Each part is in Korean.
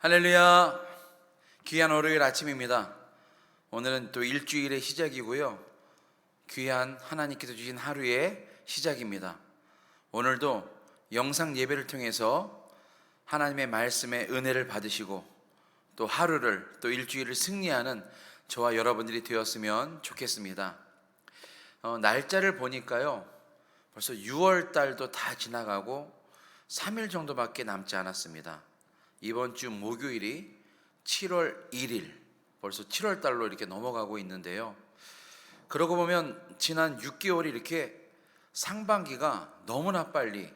할렐루야. 귀한 월요일 아침입니다. 오늘은 또 일주일의 시작이고요, 귀한 하나님께서 주신 하루의 시작입니다. 오늘도 영상 예배를 통해서 하나님의 말씀의 은혜를 받으시고 또 하루를, 또 일주일을 승리하는 저와 여러분들이 되었으면 좋겠습니다. 날짜를 보니까요, 벌써 6월 달도 다 지나가고 3일 정도밖에 남지 않았습니다. 이번 주 목요일이 7월 1일, 벌써 7월 달로 이렇게 넘어가고 있는데요, 그러고 보면 지난 6개월이 이렇게 상반기가 너무나 빨리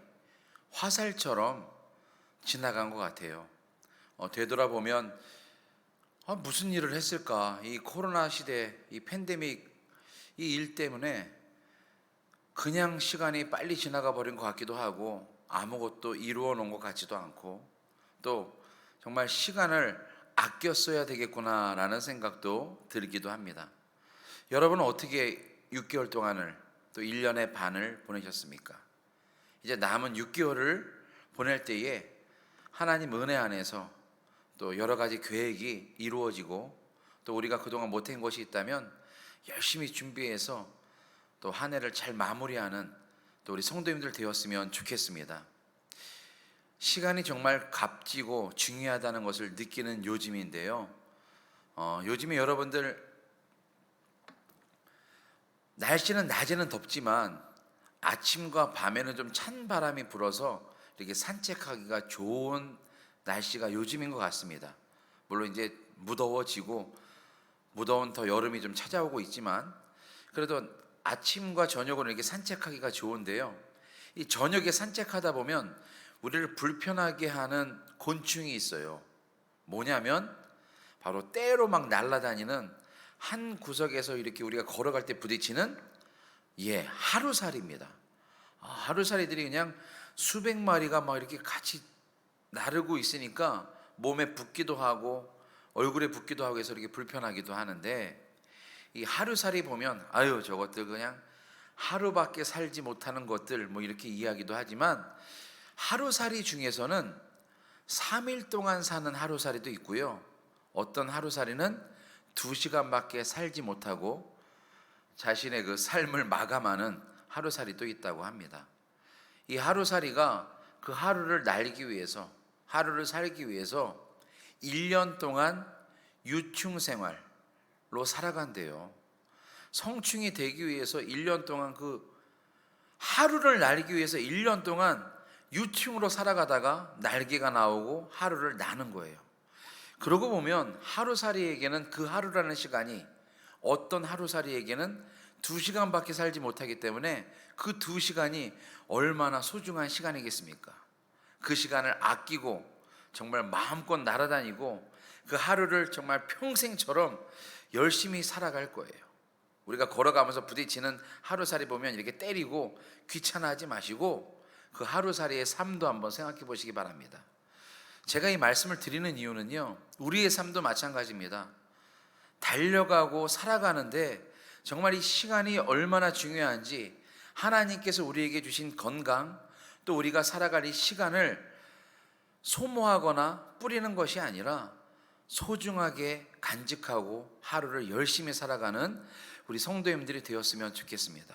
화살처럼 지나간 것 같아요. 되돌아보면 무슨 일을 했을까? 이 코로나 시대, 이 팬데믹, 이 일 때문에 그냥 시간이 빨리 지나가 버린 것 같기도 하고, 아무것도 이루어 놓은 것 같지도 않고, 또 정말 시간을 아껴 써야 되겠구나라는 생각도 들기도 합니다. 여러분은 어떻게 6개월 동안을, 또 1년의 반을 보내셨습니까? 이제 남은 6개월을 보낼 때에 하나님 은혜 안에서 또 여러 가지 계획이 이루어지고, 또 우리가 그동안 못한 것이 있다면 열심히 준비해서 또 한 해를 잘 마무리하는 또 우리 성도님들 되었으면 좋겠습니다. 시간이 정말 값지고 중요하다는 것을 느끼는 요즘인데요, 요즘에 여러분들 날씨는 낮에는 덥지만 아침과 밤에는 좀 찬 바람이 불어서 이렇게 산책하기가 좋은 날씨가 요즘인 것 같습니다. 물론 이제 무더워지고 무더운 더 여름이 좀 찾아오고 있지만, 그래도 아침과 저녁으로 이렇게 산책하기가 좋은데요, 이 저녁에 산책하다 보면 우리를 불편하게 하는 곤충이 있어요. 뭐냐면 바로 때로 막 날아다니는, 한 구석에서 이렇게 우리가 걸어갈 때 부딪히는 하루살이입니다. 하루살이들이 그냥 수백 마리가 막 이렇게 같이 나르고 있으니까 몸에 붙기도 하고 얼굴에 붙기도 하고 해서 이렇게 불편하기도 하는데, 이 하루살이 보면 저것들 그냥 하루밖에 살지 못하는 것들 뭐 이렇게 이야기도 하지만, 하루살이 중에서는 3일 동안 사는 하루살이도 있고요, 어떤 하루살이는 2시간밖에 살지 못하고 자신의 그 삶을 마감하는 하루살이도 있다고 합니다. 이 하루살이가 그 하루를 날기 위해서, 하루를 살기 위해서 1년 동안 유충생활로 살아간대요. 성충이 되기 위해서 1년 동안, 그 하루를 날기 위해서 1년 동안 유충으로 살아가다가 날개가 나오고 하루를 나는 거예요. 그러고 보면 하루살이에게는 그 하루라는 시간이, 어떤 하루살이에게는 2시간밖에 살지 못하기 때문에 그 2시간이 얼마나 소중한 시간이겠습니까? 그 시간을 아끼고 정말 마음껏 날아다니고 그 하루를 정말 평생처럼 열심히 살아갈 거예요. 우리가 걸어가면서 부딪히는 하루살이 보면 이렇게 때리고 귀찮아하지 마시고 그 하루살이의 삶도 한번 생각해 보시기 바랍니다. 제가 이 말씀을 드리는 이유는요, 우리의 삶도 마찬가지입니다. 달려가고 살아가는데 정말 이 시간이 얼마나 중요한지, 하나님께서 우리에게 주신 건강, 또 우리가 살아갈 이 시간을 소모하거나 뿌리는 것이 아니라 소중하게 간직하고 하루를 열심히 살아가는 우리 성도님들이 되었으면 좋겠습니다.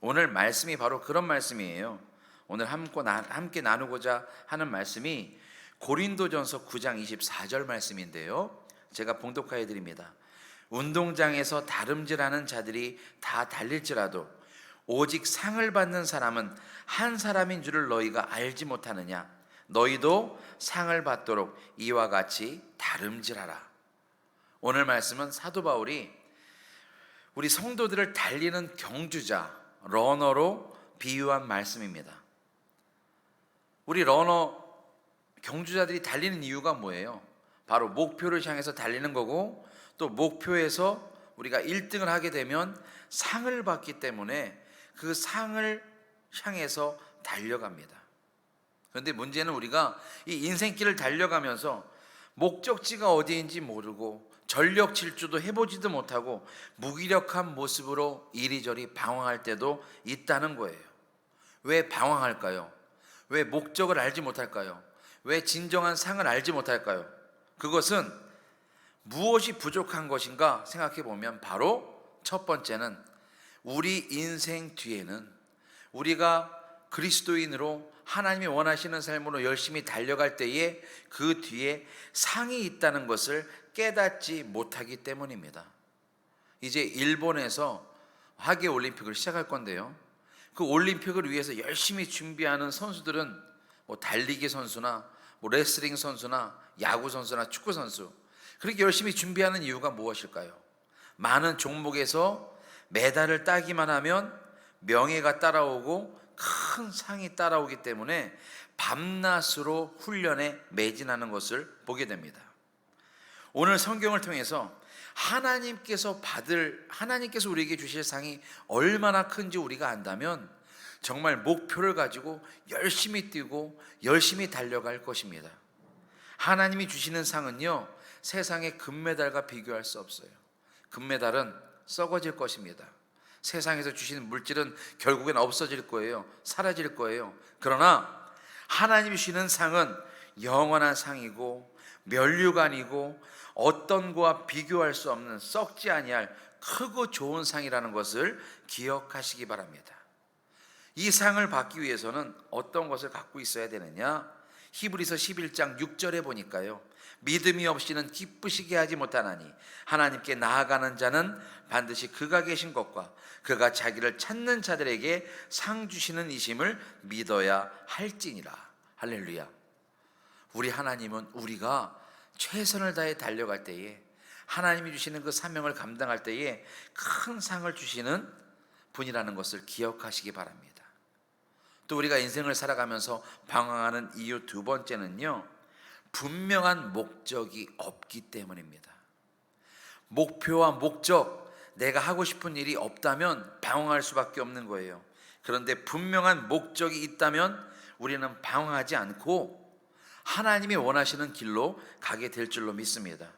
오늘 말씀이 바로 그런 말씀이에요. 오늘 함께 나누고자 하는 말씀이 고린도전서 9장 24절 말씀인데요, 제가 봉독하여 드립니다. 운동장에서 다름질하는 자들이 다 달릴지라도 오직 상을 받는 사람은 한 사람인 줄을 너희가 알지 못하느냐? 너희도 상을 받도록 이와 같이 다름질하라. 오늘 말씀은 사도 바울이 우리 성도들을 달리는 경주자, 러너로 비유한 말씀입니다. 우리 러너, 경주자들이 달리는 이유가 뭐예요? 바로 목표를 향해서 달리는 거고, 또 목표에서 우리가 1등을 하게 되면 상을 받기 때문에 그 상을 향해서 달려갑니다. 그런데 문제는 우리가 이 인생길을 달려가면서 목적지가 어디인지 모르고 전력 질주도 해보지도 못하고 무기력한 모습으로 이리저리 방황할 때도 있다는 거예요. 왜 방황할까요? 왜 목적을 알지 못할까요? 왜 진정한 상을 알지 못할까요? 그것은 무엇이 부족한 것인가 생각해 보면 바로 첫 번째는 우리 인생 뒤에는 우리가 그리스도인으로 하나님이 원하시는 삶으로 열심히 달려갈 때에 그 뒤에 상이 있다는 것을 깨닫지 못하기 때문입니다. 이제 일본에서 하계 올림픽을 시작할 건데요, 그 올림픽을 위해서 열심히 준비하는 선수들은 달리기 선수나 레슬링 선수나 야구 선수나 축구 선수, 그렇게 열심히 준비하는 이유가 무엇일까요? 많은 종목에서 메달을 따기만 하면 명예가 따라오고 큰 상이 따라오기 때문에 밤낮으로 훈련에 매진하는 것을 보게 됩니다. 오늘 성경을 통해서 하나님께서 우리에게 주실 상이 얼마나 큰지 우리가 안다면 정말 목표를 가지고 열심히 뛰고 열심히 달려갈 것입니다. 하나님이 주시는 상은요, 세상의 금메달과 비교할 수 없어요. 금메달은 썩어질 것입니다. 세상에서 주시는 물질은 결국엔 없어질 거예요. 사라질 거예요. 그러나 하나님이 주시는 상은 영원한 상이고 면류관이고 어떤 거와 비교할 수 없는 썩지 아니할 크고 좋은 상이라는 것을 기억하시기 바랍니다. 이 상을 받기 위해서는 어떤 것을 갖고 있어야 되느냐? 히브리서 11장 6절에 보니까요, 믿음이 없이는 기쁘시게 하지 못하나니 하나님께 나아가는 자는 반드시 그가 계신 것과 그가 자기를 찾는 자들에게 상 주시는 이심을 믿어야 할지니라. 할렐루야. 우리 하나님은 우리가 최선을 다해 달려갈 때에, 하나님이 주시는 그 사명을 감당할 때에 큰 상을 주시는 분이라는 것을 기억하시기 바랍니다. 또 우리가 인생을 살아가면서 방황하는 이유 두 번째는요, 분명한 목적이 없기 때문입니다. 목표와 목적, 내가 하고 싶은 일이 없다면 방황할 수밖에 없는 거예요. 그런데 분명한 목적이 있다면 우리는 방황하지 않고 하나님이 원하시는 길로 가게 될 줄로 믿습니다.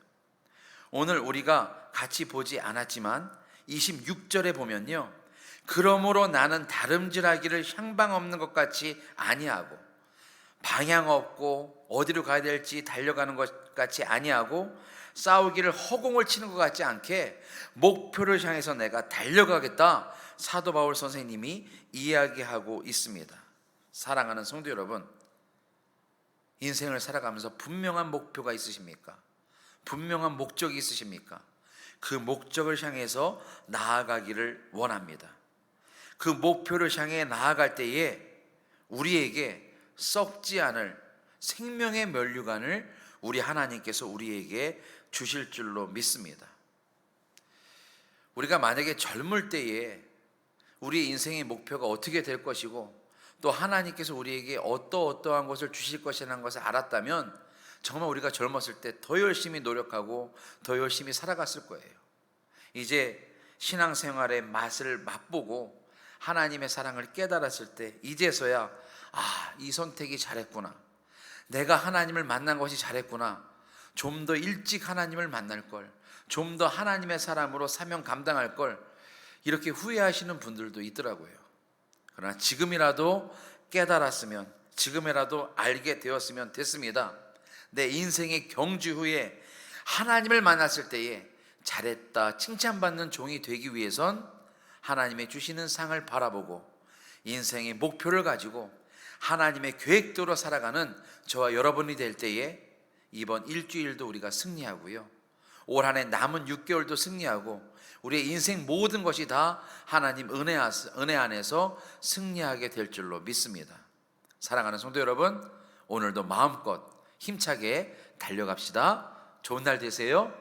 오늘 우리가 같이 보지 않았지만 26절에 보면요, 그러므로 나는 다름질하기를 향방 없는 것 같이 아니하고 방향 없고 어디로 가야 될지 달려가는 것 같이 아니하고 싸우기를 허공을 치는 것 같지 않게 목표를 향해서 내가 달려가겠다, 사도 바울 선생님이 이야기하고 있습니다. 사랑하는 성도 여러분, 인생을 살아가면서 분명한 목표가 있으십니까? 분명한 목적이 있으십니까? 그 목적을 향해서 나아가기를 원합니다. 그 목표를 향해 나아갈 때에 우리에게 썩지 않을 생명의 면류관을 우리 하나님께서 우리에게 주실 줄로 믿습니다. 우리가 만약에 젊을 때에 우리의 인생의 목표가 어떻게 될 것이고 또 하나님께서 우리에게 어떠한 것을 주실 것이라는 것을 알았다면 정말 우리가 젊었을 때 더 열심히 노력하고 더 열심히 살아갔을 거예요. 이제 신앙생활의 맛을 맛보고 하나님의 사랑을 깨달았을 때 이제서야 이 선택이 잘했구나, 내가 하나님을 만난 것이 잘했구나, 좀 더 일찍 하나님을 만날 걸, 좀 더 하나님의 사람으로 사명 감당할 걸, 이렇게 후회하시는 분들도 있더라고요. 그러나 지금이라도 깨달았으면, 지금이라도 알게 되었으면 됐습니다. 내 인생의 경주 후에 하나님을 만났을 때에 잘했다 칭찬받는 종이 되기 위해선 하나님의 주시는 상을 바라보고 인생의 목표를 가지고 하나님의 계획대로 살아가는 저와 여러분이 될 때에 이번 일주일도 우리가 승리하고요, 올 한 해 남은 6개월도 승리하고 우리의 인생 모든 것이 다 하나님 은혜 안에서 승리하게 될 줄로 믿습니다. 사랑하는 성도 여러분, 오늘도 마음껏 힘차게 달려갑시다. 좋은 날 되세요.